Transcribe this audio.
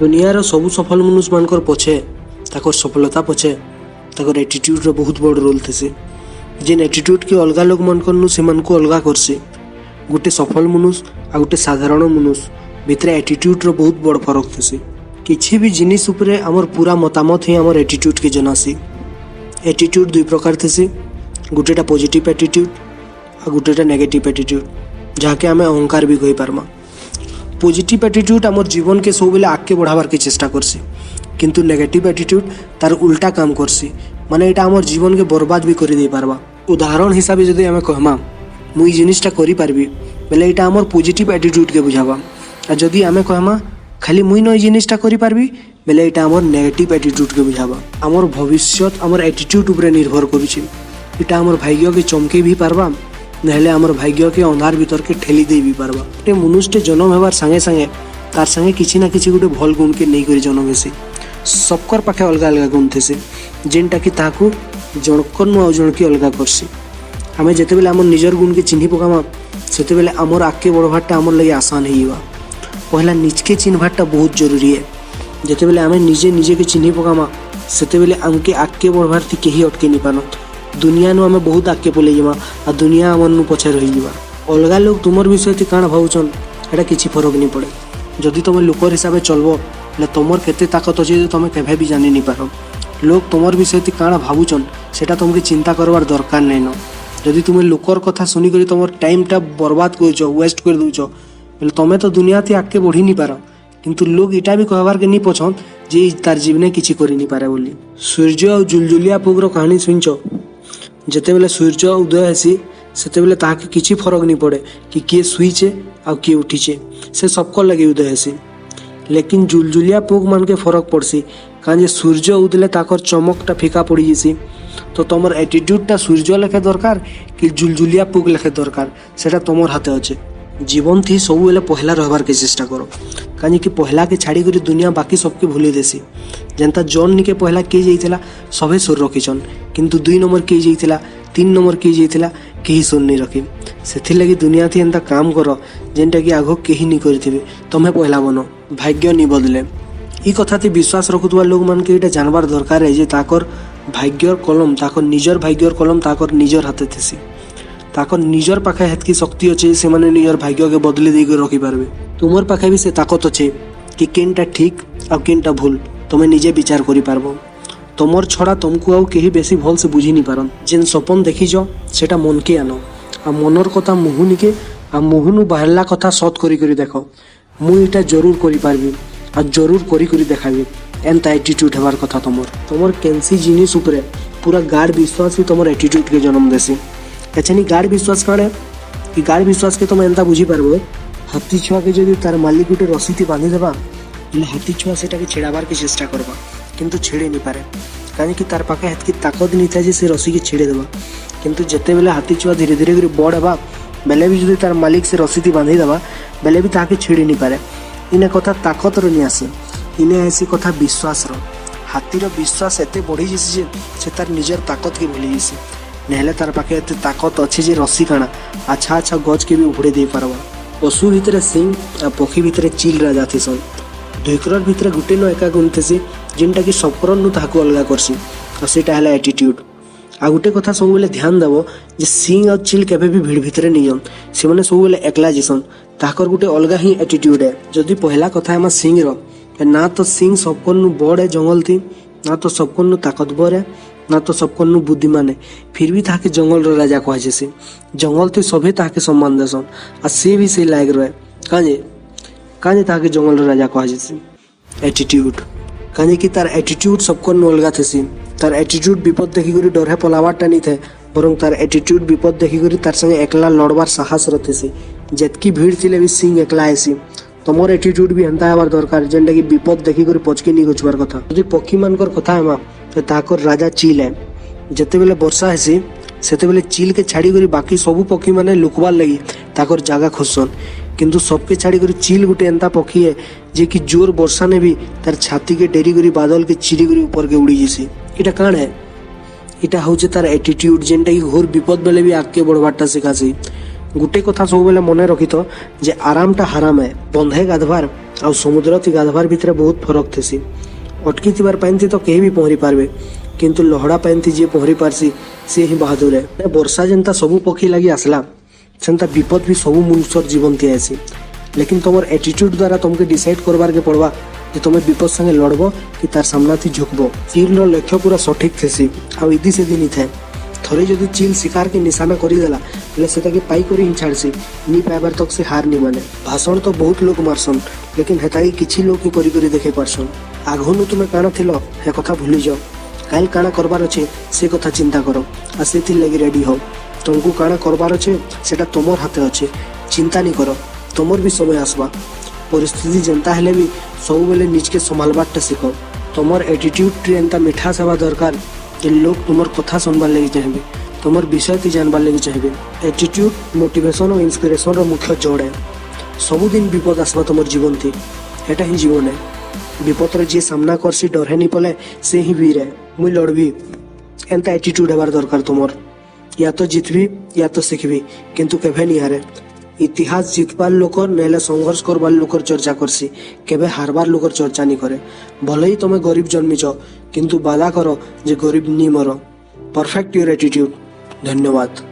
दुनियार सबु सफल मनुष्य मानकर पछे ताकर सफलता पछे ताकर एटीट्यूड रो बहुत बड़ रोल थेसी। जेन एटीट्यूड के अलगा लोग मानकर नु सेमान को अलगा करसी। गोटे सफल मनुष्य आ गोटे साधारण मनुष्य भितरे एटीट्यूड रो बहुत बड़ फरक थेसी। किछि भी जिनिस उपरे हमर पूरा मतामत ही हमर एटीट्यूड के जनासी। एटीट्यूड दुई प्रकार थेसी, गोटेटा पॉजिटिव एटीट्यूड आ गोटेटा नेगेटिव एटीट्यूड जहाँके आमे अहंकार भी कहि पारमा। पॉजिटिव एटीट्यूड हमर जीवन के सब बेले आगे बढ़ावार के चेष्टा करसी, किंतु नेगेटिव एटीट्यूड तार उल्टा काम करसी, माने एटा हमर जीवन के बर्बाद भी कर दे पारबा। उदाहरण हिसाब से जदि आमे कहमा मुई जिनिसटा करि पारबी बेले एटा हमर पॉजिटिव एटीट्यूड के बुझाबा, आ जदि आमे कहमा खाली मुई नई जिनिसटा करि पारबी बेले एटा हमर नेगेटिव एटीट्यूड के बुझाबा। हमर भविष्य हमर एटीट्यूड उपरे निर्भर करुछि। एटा हमर भाग्य के चमके भी पारबा नहेले हमर भाग्य के अंधार भीतर के ठेली दे भी पारबा। गोटे मनुष्य जन्म हेबार संगे संगे तार संगे किछि ना किछि गोटे भल गुण के नहीं करी जन्म हेसी। सबकर पाखे अलग अलग गुण थेसे जेनटा कि ताकू जनकर नु आ जन की अलग करसी। हमें जेते बेले हमर निजर गुण के चिन्हि पकामा सेते बेले हमर आके बढ़वाटा हमर लागि आसान हेइबा। पहला निज के चिन्हवाटा बहुत जरूरी है। जेते बेले हमें निजे निजे के चिन्हि पकामा सेते बेले हमके आके बढ़वार थी केही अटके नि पानत। दुनिया नु हमें बहुत आगे पलि जामा आ दुनिया हमन नु पछे रहि जावा। अलगा लोग तुमर विषय थी काण भावुछन एटा किछि फरक नहीं पड़े। जदि तुम लोकर हिसाब से चलबो ले तुमर केते ताकत अछि जे तुम केभे भी जानि नहीं पारो। लोग तुमर विषय थी काण भावुछन सेटा तुमके चिंता करवार दरकार नै न। जदि तुम लोकर कथा सुनी करी तुमर टाइम टा बर्बाद करछो, वेस्ट कर दोछो बेले तुमे तो दुनिया थी आगे बढ़ी नहीं पारो। किंतु लोग इटा भी कहबार के नहीं पछन जे तार जीवने किछि करि नहीं पारे बोली। सूर्य और जुलजुलिया पुगरो कहानी सुनछो। जेते बेले सूर्य उदय हेसी सेते बेले ताके किछि फरक नहीं पड़े कि किए सुईचे आ किए उठीचे, से सबको लगे उदय हेसी। लेकिन जुलजुलिया पुग मान के फरक पड़सी काजे सूर्य उदले ताकर चमकटा फीका पड़ी जेसी। तो तमर एटीट्यूडटा सूर्य लेखे दरकार कि जुलजुलिया पुग लेखे दरकार सेटा तमर हाथे अच्छे। जीवन थी सब बेले पहला रहबार के चेष्टा करो काजे कि पहला के छाड़ी करी दुनिया बाकी सबके भूली देसी। जनता जॉन निके पहला के जाइतिला सभे सुर रखिछन, किंतु 2 नंबर के जाइतिला 3 नंबर के जाइतिला केही सुन नहीं रखी। सेथि लगी दुनिया थी एंता काम करो जेनटा कि आगो केही नहीं करथिबे तमे पहला बनो। भाग्य नहीं बदले ई कथा थी विश्वास रखुवा लोग मान के एटा जानबार दरकार है जे ताकर भाग्यर कलम ताकर निजर भाग्यर कलम ताकर निजर हाथे थेसी। ताकर निजर पाखे हेतकी शक्ति अच्छे से माने निजर भाग्य के बदली देके रखी पारबे। तुमर पाखे भी से ताकत अच्छे कि केनटा ठीक आ केनटा भूल तुमे निजे विचार करि पारबो। तुमर छड़ा तुमको आउ केही बेसी भल से बुझी नहीं पारन। जेन सपन देखिजो सेटा मन के आनो आ मनर कथा मुहुनी के आ मुहुनु बाहरला कथा सत करी करी देखो। मु एटा जरूर करि पारबी आ जरूर करी करी देखाबी एंता एटीट्यूड हेबार कथा तुमर। तुमर केनसी जिनिस उपरे पूरा गाढ़ विश्वास ही तुमर एटीट्यूड के जन्म देसी। एछनी गाढ़ विश्वास काणे कि गाढ़ विश्वास के तुम एंता बुझी पारबो हाथी छुआ के जदि तार मालिक गोटे रसीती बांधी देबा ले हाथी छुआ सेटा के छेड़ाबार के चेष्टा करबा किंतु छेड़े नहीं पारे काहे कि तार पाखे हेतकी ताकत नहीं था जे से रसी के छेड़े देबा। किंतु जेते बेले हाथी छुआ धीरे धीरे कर बड़ हेबा बेले भी जदि तार मालिक से रसीती बांधी देबा बेले भी ताके छेड़े नहीं पारे। इने कथा ताकत रो नहीं आसे, इने ऐसी कथा विश्वास रो। हाथीर विश्वास एते बढ़ी जैसे जे से तार निजर ताकत के भूली जैसे नहेले तार पाखे एते ताकत अच्छे जे रसी काना अच्छा अच्छा गज के भी उभड़े दे पारबा। पशु भितरे सिंह आ पक्षी भितरे चिल राजा थिसन। दुईकर भितरे गुटे न एका गुण थेसी जेनटा कि सबकर नु ताहाकु अलगा करसी आ सेटा हला एटीट्यूड। आ गुटे कथा सब बेले ध्यान देबो जे सिंह और चिल केबे भी भीड़ भितरे नहीं जन से माने सब बेले एकला जिसन ताकर गुटे अलगा ही एटीट्यूड है। जदि पहला कथा हम सिंह रो ना तो सिंह सबकर नु बड़ है जंगल थी ना तो सबकर नु ताकतवर है ना तो सबकर नु बुद्धिमान है, फिर भी ताके जंगल रो राजा कह जेसी। जंगल तो सभे ताके सम्मान देसन आ से भी से लायक रहे काजे काजे ताके जंगल रो राजा कह जेसी। एटीट्यूड काजे कि तार एटीट्यूड सबकर नु अलगा थेसी। तार एटीट्यूड विपद देखि करी डरे पलावाटा नहीं थे बरं तार एटीट्यूड विपद देखि करी तार संगे एकला लड़बार साहस रथेसी। जेतकी भीड़ थिले भी सिंह एकला आसी। तमर एटीट्यूड भी हेंता हेबार दरकार जेनटा कि विपद देखि करी पचके नहीं गछबार कथा। जदि पक्षी मानकर कथा हेमा तो ताकर राजा चिल है। जेते बेले वर्षा हेसी सेते बेले चिल के छाड़ी करी बाकी सबु पक्षी माने लुकबार लगी ताकर जागा खोसन, किंतु सबके छाड़ी करी चिल गुटे एंता पक्षी है जे कि जोर वर्षा ने भी तार छाती के डेरी करी बादल के चिड़ी करी ऊपर के उड़ी जेसी। इटा काण है इटा होचे तार एटीट्यूड जेनटा कि घोर विपद बेले भी आगे बढ़वाटा सिखासी। गोटे कथा सब बेले मन रखी तो जे आरामटा हाराम है। बंधे गाधवार आ समुद्र थी गाधवार भितर बहुत फरक थेसी। अटकी थिबार पानी थी तो कहीं भी पहरी पारबे, किंतु लहड़ा पानी थी जे पहरी पारसी से ही बहादुर है। वर्षा जेनता सबू पक्षी लगी आसला सेनता विपद भी सबू मनुष्यर जीवन थी आसी, लेकिन तुम एटीट्यूड द्वारा तुमके डिसाइड करबार के पड़वा जे तुम विपद संगे लड़ब कि तार सामना थी झुकब। चील रो लक्ष्य पूरा सठिक थेसी आ इदी से दिन थे। थरे जदि चील शिकार के निशाना करीदेला बेले सेटा के पाई करी ही छाड़सी, नी पाइबार तक से हार नहीं माने। भाषण तो बहुत लोग मारसन, लेकिन हेताई किछि लोग ही करी देखे पारसन। आगनु तुमे काना थिलो हे कथा भूली जाओ, काल काना करबार अच्छे से कथा चिंता करो आ सेथि लगी रेडी हो। तुमको काना करबार अच्छे सेटा तुमर हाथे अच्छे, चिंता नहीं करो, तुमर भी समय आसबा। परिस्थिति जनता हेले भी सब बेले निज के संभालबारटा शिख। तुमर एटीट्यूड एंता मीठा सेवा दरकार कि लोग तुमर कथा सुनबार लगी चाहिए, तुमर विषय थी जानबार लगी चाहिए। एटीट्यूड मोटिवेशन और इंस्पिरेशन रो मुख्य जड़ है। सबुदिन विपद आसबा तुमर जीवन थी, एटा ही जीवन है। विपद रे जे सामना करसी डरे नहीं पले से ही वीर है। मुई लड़बी एंता एटीट्यूड हेबार दरकार तुमर। या तो जितबी या तो शिखबी, किंतु केभे नहीं हारे। इतिहास जितबार लोकर नेले संघर्ष करबार लोकर चर्चा करसी, केबे हारबार लोकर चर्चा नहीं करे। भले ही तुम गरीब जन्मिच, किंतु बादा करो जे गरीब नहीं मरो। Perfect your attitude. धन्यवाद।